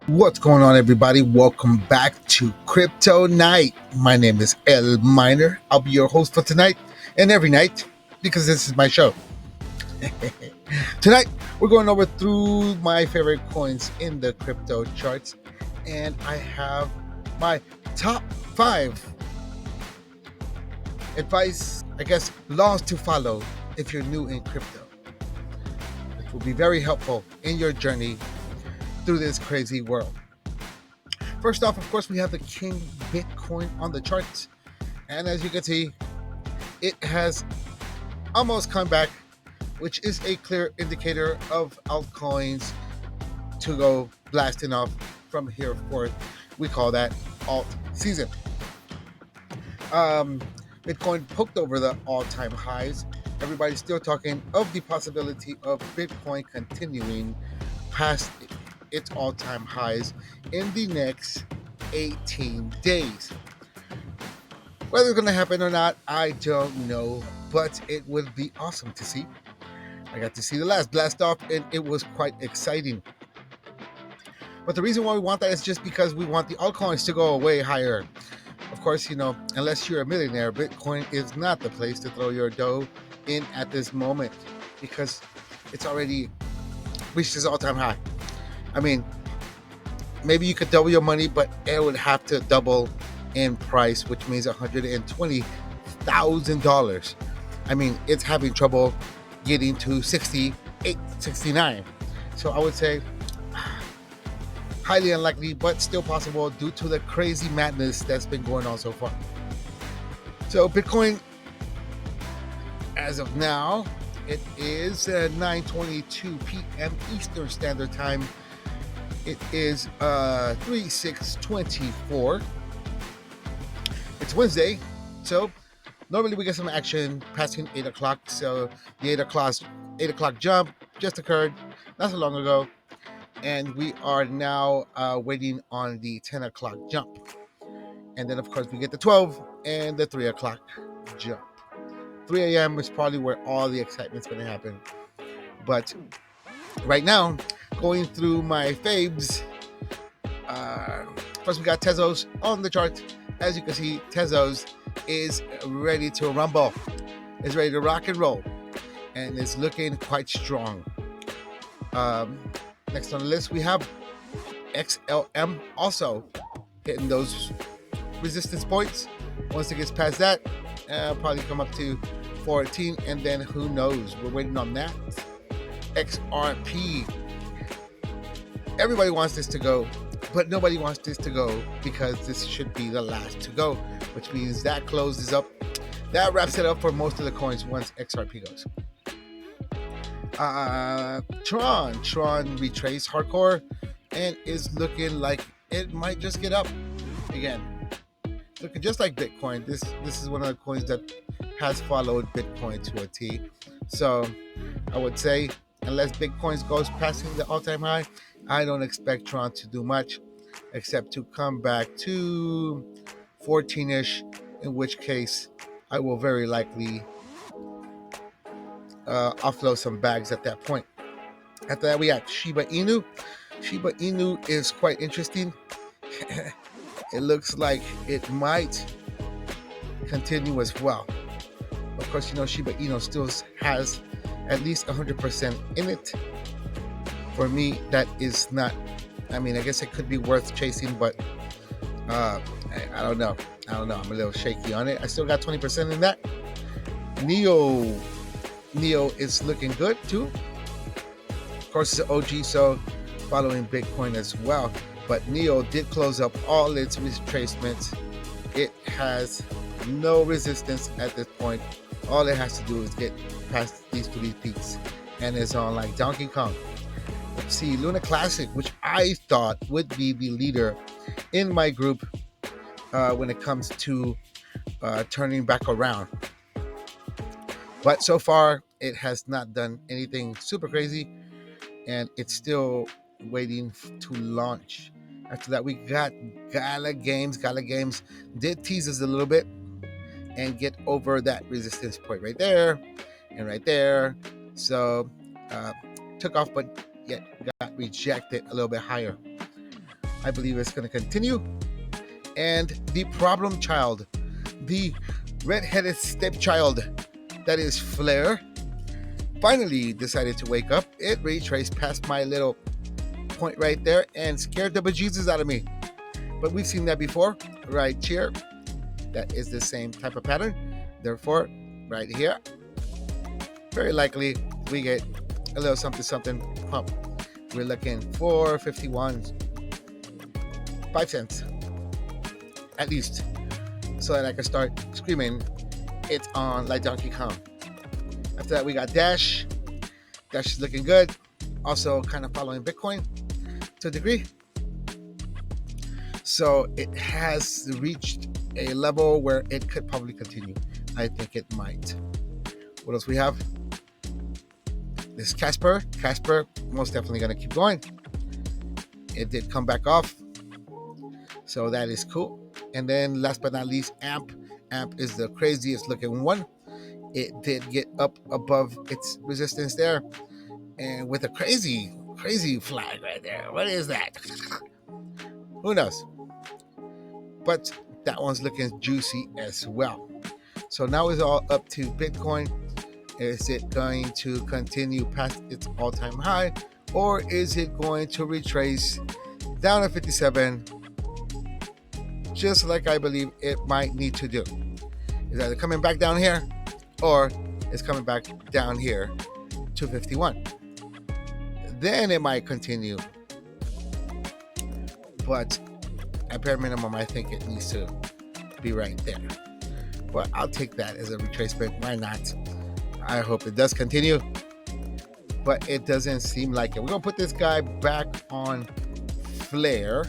What's going on, everybody? Welcome back to Crypto Night. My name is ElMiner. I'll be your host for tonight and every night because this is my show. Tonight, we're going over through my favorite coins in the crypto charts, and I have my top 5 advice, laws to follow if you're new in crypto. It will be very helpful in your journey through this crazy world. First off, of course, we have the King Bitcoin on the charts. And as you can see, it has almost come back, which is a clear indicator of altcoins to go blasting off from here forth. We call that alt season. Bitcoin poked over the all-time highs. Everybody's still talking of the possibility of Bitcoin continuing past its all-time highs in the next 18 days. Whether it's going to happen or not, I don't know, but it would be awesome to see. I got to see the last blast off, and it was quite exciting. But the reason why we want that is just because we want the altcoins to go way higher. Of course, unless you're a millionaire, Bitcoin is not the place to throw your dough in at this moment because it's already reached its all-time high. I mean, maybe you could double your money, but it would have to double in price, which means $120,000. I mean, it's having trouble getting to 68, 69. So I would say highly unlikely, but still possible due to the crazy madness that's been going on so far. So Bitcoin, as of now, it is 9:22 p.m. Eastern Standard Time. It is 3/6/24. It's Wednesday, so normally we get some action passing 8 o'clock. So the 8 o'clock jump just occurred not so long ago, and we are now waiting on the 10 o'clock jump. And then, of course, we get the 12 and the 3 o'clock jump. 3 a.m. is probably where all the excitement's going to happen. But right now, going through my faves, first we got texoz on the chart. As you can see, texoz is ready to rumble. It's ready to rock and roll. And it's looking quite strong. Next on the list, we have XLM also hitting those resistance points. Once it gets past that, probably come up to 14, and then who knows? We're waiting on that. XRP. Everybody wants this to go, but nobody wants this to go because this should be the last to go, which means that closes up. That wraps it up for most of the coins once XRP goes. Tron retraced hardcore and is looking like it might just get up again. Looking just like Bitcoin. This is one of the coins that has followed Bitcoin to a T. So I would say unless Bitcoin goes passing the all-time high, I don't expect Tron to do much except to come back to 14-ish, in which case I will very likely offload some bags at that point. After that, we have Shiba Inu. Shiba Inu is quite interesting. It looks like it might continue as well. Of course, Shiba Inu still has at least 100% in it. For me, that is not, I guess it could be worth chasing, but I don't know. I'm a little shaky on it. I still got 20% in that. Neo is looking good too. Of course, it's an OG, so following Bitcoin as well. But Neo did close up all its retracements. It has no resistance at this point. All it has to do is get past these 3 peaks, and it's on like Donkey Kong. Let's see, Luna Classic, which I thought would be the leader in my group when it comes to turning back around. But so far, it has not done anything super crazy, and it's still waiting to launch. After that, we got Gala Games. Gala Games did tease us a little bit and get over that resistance point right there and right there. So took off, but yet got rejected a little bit higher. I believe it's going to continue. And the problem child, the red-headed stepchild, that is Flare, finally decided to wake up. It retraced past my little point right there and scared the bejesus out of me. But we've seen that before, right here. That is the same type of pattern. Therefore, right here, very likely we get a little something pump. We're looking for 51, 5 cents at least, so that I can start screaming it's on like Donkey Kong. After that, we got Dash. Dash is looking good. Also kind of following Bitcoin to a degree. So it has reached a level where it could probably continue. I think it might. What else we have? This Casper. Casper most definitely going to keep going. It did come back off. So that is cool. And then last but not least, AMP. AMP is the craziest looking one. It did get up above its resistance there. And with a crazy flag right there. What is that? Who knows? But that one's looking juicy as well. So now it's all up to Bitcoin. Is it going to continue past its all-time high, or is it going to retrace down to 57, just like I believe it might need to do? Is either coming back down here, or it's coming back down here to 51. Then it might continue. But at bare minimum, I think it needs to be right there. But I'll take that as a retracement. Why not? I hope it does continue. But it doesn't seem like it. We're going to put this guy back on Flare,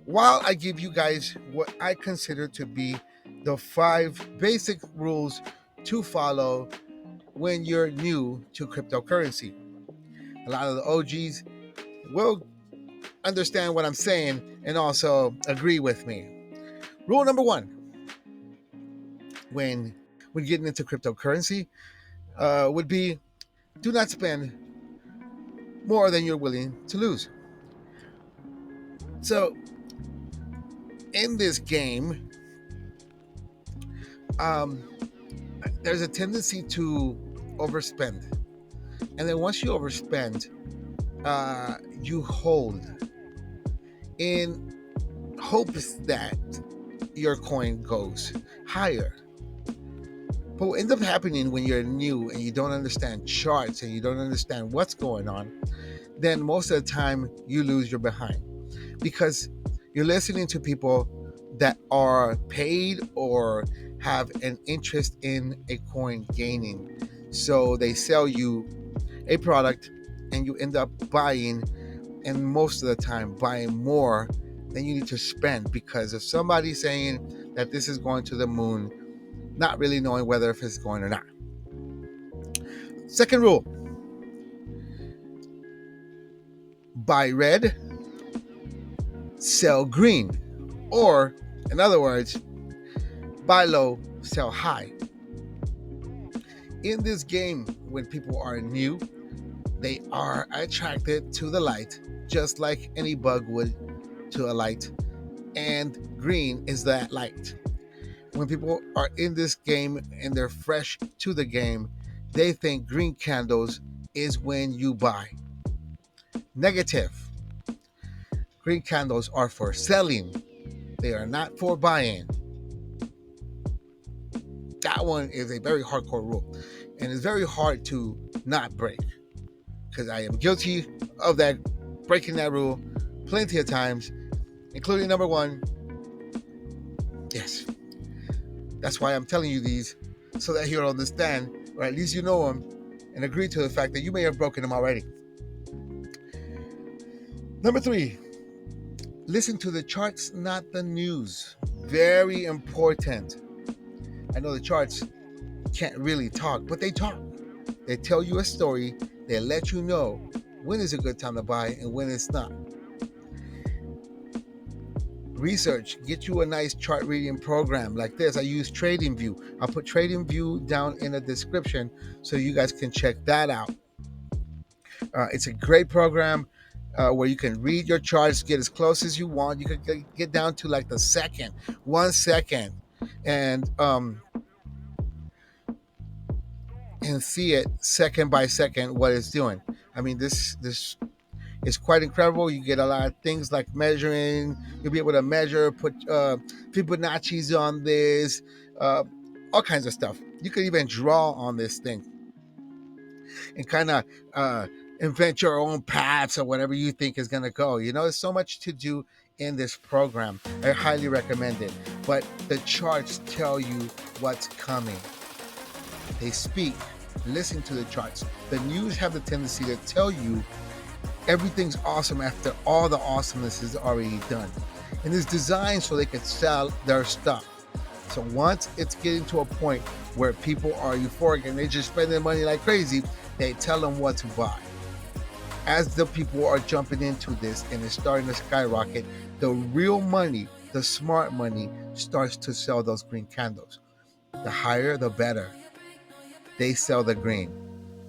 while I give you guys what I consider to be the 5 basic rules to follow when you're new to cryptocurrency. A lot of the OGs will understand what I'm saying and also agree with me. Rule number 1, when getting into cryptocurrency, would be do not spend more than you're willing to lose. So in this game, there's a tendency to overspend. And then once you overspend, you hold in hopes that your coin goes higher. But what ends up happening when you're new and you don't understand charts and you don't understand what's going on, then most of the time you lose your behind, because you're listening to people that are paid or have an interest in a coin gaining. So they sell you a product and you end up buying, and most of the time buying more than you need to spend because of somebody saying that this is going to the moon, not really knowing whether if it's going or not. Second rule: buy red, sell green. Or, in other words, buy low, sell high. In this game, when people are new, they are attracted to the light, just like any bug would to a light. And green is that light. When people are in this game and they're fresh to the game, they think green candles is when you buy. Negative. Green candles are for selling. They are not for buying. That one is a very hardcore rule, and it's very hard to not break, because I am guilty of that, breaking that rule plenty of times, including number 1. Yes, that's why I'm telling you these, so that you'll understand, or at least you know them and agree to the fact that you may have broken them already. Number 3, listen to the charts, not the news. Very important. I know the charts can't really talk, but they talk. They tell you a story. They let you know when is a good time to buy and when it's not. Research. Get you a nice chart reading program like this. I use TradingView. I'll put TradingView down in the description so you guys can check that out. It's a great program where you can read your charts, get as close as you want. You can get down to like the second, 1 second, and see it second by second what it's doing. I mean, this is quite incredible. You get a lot of things like measuring. You'll be able to measure, put Fibonacci's on this, uh, all kinds of stuff. You could even draw on this thing and kind of invent your own paths or whatever you think is going to go. There's so much to do in this program. I highly recommend it. But the charts tell you what's coming. They speak. Listen to the charts. The news have the tendency to tell you everything's awesome after all the awesomeness is already done. And it's designed so they can sell their stuff. So once it's getting to a point where people are euphoric and they're just spending money like crazy, they tell them what to buy. As the people are jumping into this and it's starting to skyrocket, the real money, the smart money, starts to sell those green candles. The higher, the better. They sell the green.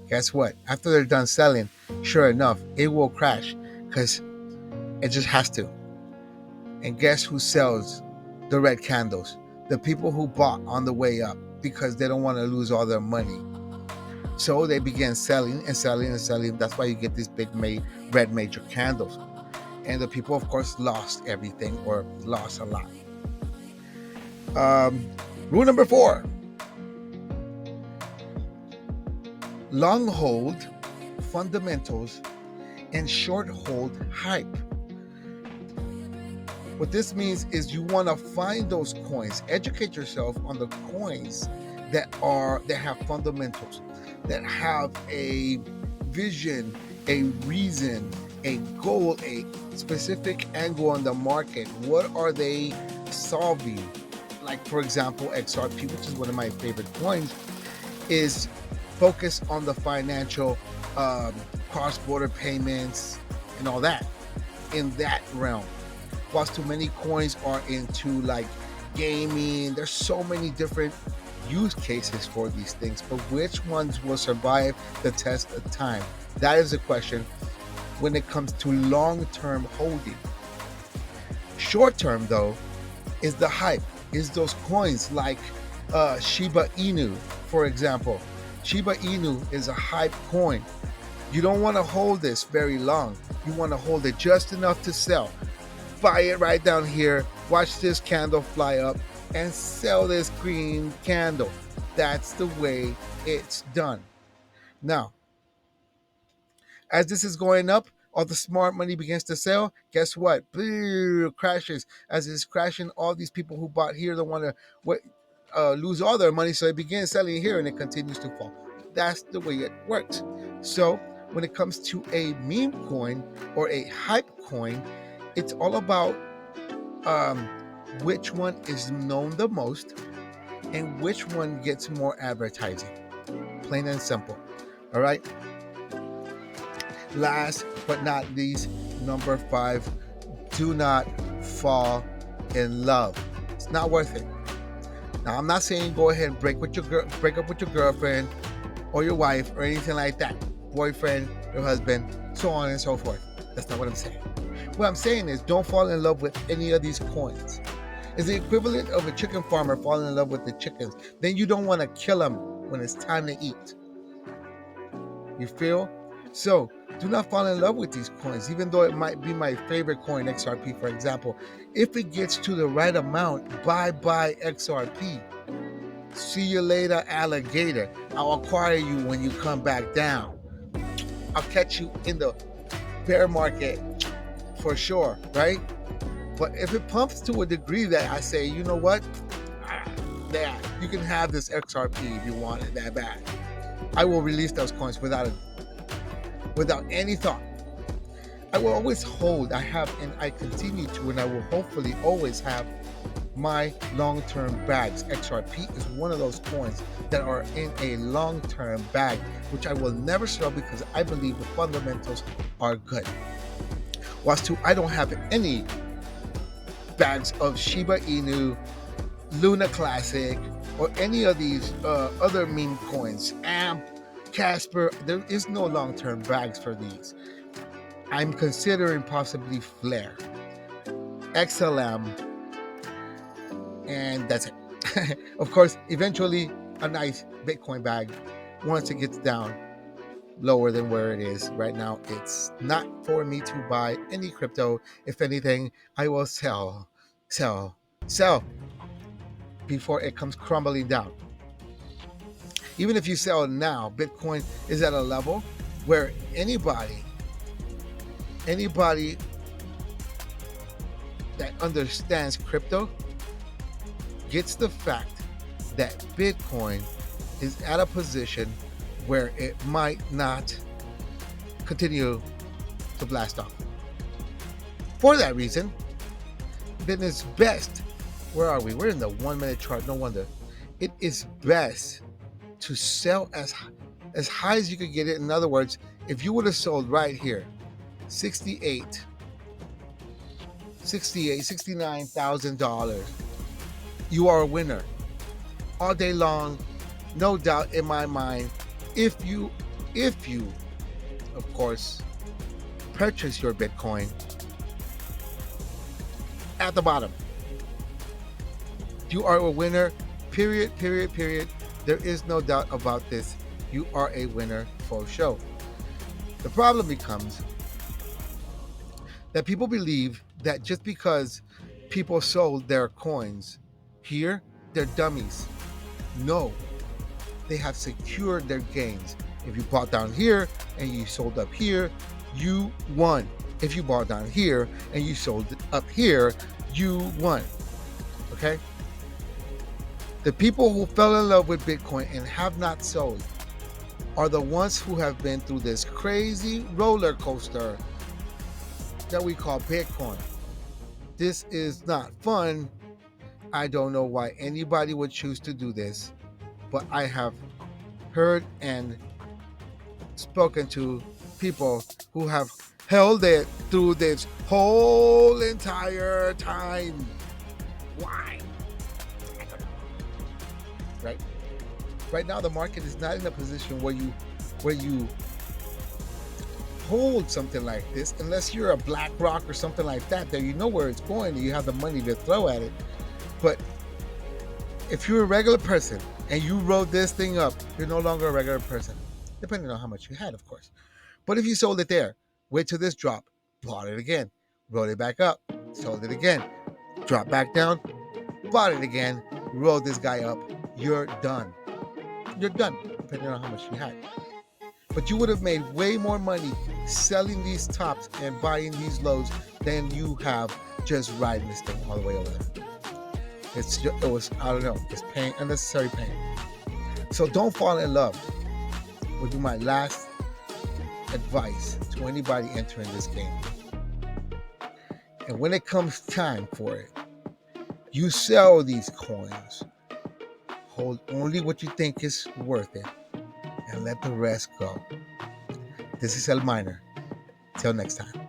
Guess what? After they're done selling, sure enough, it will crash because it just has to. And guess who sells the red candles? The people who bought on the way up because they don't want to lose all their money. So they began selling and selling and selling. That's why you get these big red major candles. And the people, of course, lost everything or lost a lot. Rule number 4. Long hold fundamentals and short hold hype. What this means is you want to find those coins, educate yourself on the coins that have fundamentals, that have a vision, a reason, a goal, a specific angle on the market. What are they solving? Like, for example, XRP, which is one of my favorite coins, is focused on the financial cross-border payments and all that in that realm. Whilst too many coins are into like gaming, there's so many different use cases for these things, but which ones will survive the test of time? That is the question when it comes to long-term holding. Short-term, though, is the hype, is those coins like Shiba Inu, for example. Shiba Inu is a hype coin. You don't want to hold this very long. You want to hold it just enough to sell. Buy it right down here, watch this candle fly up, and sell this green candle. That's the way it's done. Now, as this is going up, all the smart money begins to sell. Guess what? Crashes. As it's crashing, all these people who bought here don't want to lose all their money, so it begins selling here and it continues to fall. That's the way it works. So when it comes to a meme coin or a hype coin, it's all about which one is known the most and which one gets more advertising. Plain and simple. All right. Last but not least, number 5, do not fall in love. It's not worth it. Now, I'm not saying go ahead and break up with your girlfriend or your wife or anything like that. Boyfriend, your husband, so on and so forth. That's not what I'm saying. What I'm saying is don't fall in love with any of these coins. It's the equivalent of a chicken farmer falling in love with the chickens. Then you don't want to kill them when it's time to eat. You feel? So do not fall in love with these coins, even though it might be my favorite coin, XRP, for example. If it gets to the right amount, bye XRP. See you later, alligator. I'll acquire you when you come back down. I'll catch you in the bear market for sure, right? But if it pumps to a degree that I say, you know what? Yeah, you can have this XRP if you want it that bad. I will release those coins without any thought. I will always hold, I have, and I continue to, and I will hopefully always have my long-term bags. XRP is one of those coins that are in a long-term bag, which I will never sell because I believe the fundamentals are good. Whilst I don't have any bags of Shiba Inu, Luna Classic, or any of these other meme coins, AMP, Casper, there is no long-term bags for these. I'm considering possibly Flare, XLM, and that's it. Of course, eventually a nice Bitcoin bag once it gets down lower than where it is right now. It's not for me to buy any crypto. If anything, I will sell before it comes crumbling down. Even if you sell now, Bitcoin is at a level where anybody that understands crypto gets the fact that Bitcoin is at a position where it might not continue to blast off. For that reason, then it's best, where are we? We're in the 1 minute chart, no wonder. It is best to sell as high as you could get it. In other words, if you would have sold right here, $69,000, you are a winner all day long, no doubt in my mind. If you of course purchase your Bitcoin at the bottom, you are a winner, period. There is no doubt about this. You are a winner for show. The problem becomes that people believe that just because people sold their coins here, they're dummies. No, they have secured their gains. If you bought down here and you sold up here, you won. If you bought down here and you sold it up here, you won. Okay? The people who fell in love with Bitcoin and have not sold are the ones who have been through this crazy roller coaster that we call Bitcoin. This is not fun. I don't know why anybody would choose to do this, but I have heard and spoken to people who have held it through this whole entire time. Why? I don't know. Right? Right now the market is not in a position where you hold something like this unless you're a BlackRock or something like that. There, you know where it's going and you have the money to throw at it. But if you're a regular person and you rode this thing up, you're no longer a regular person, depending on how much you had, of course. But if you sold it there, wait till this drop, bought it again, rode it back up, sold it again, dropped back down, bought it again, rode this guy up, you're done. You're done, depending on how much you had. But you would have made way more money selling these tops and buying these lows than you have just riding this thing all the way over there. It was, I don't know, it's pain, unnecessary pain. So don't fall in love, would be my last advice to anybody entering this game. And when it comes time for it, you sell these coins, hold only what you think is worth it, and let the rest go. This is ElMiner. Till next time.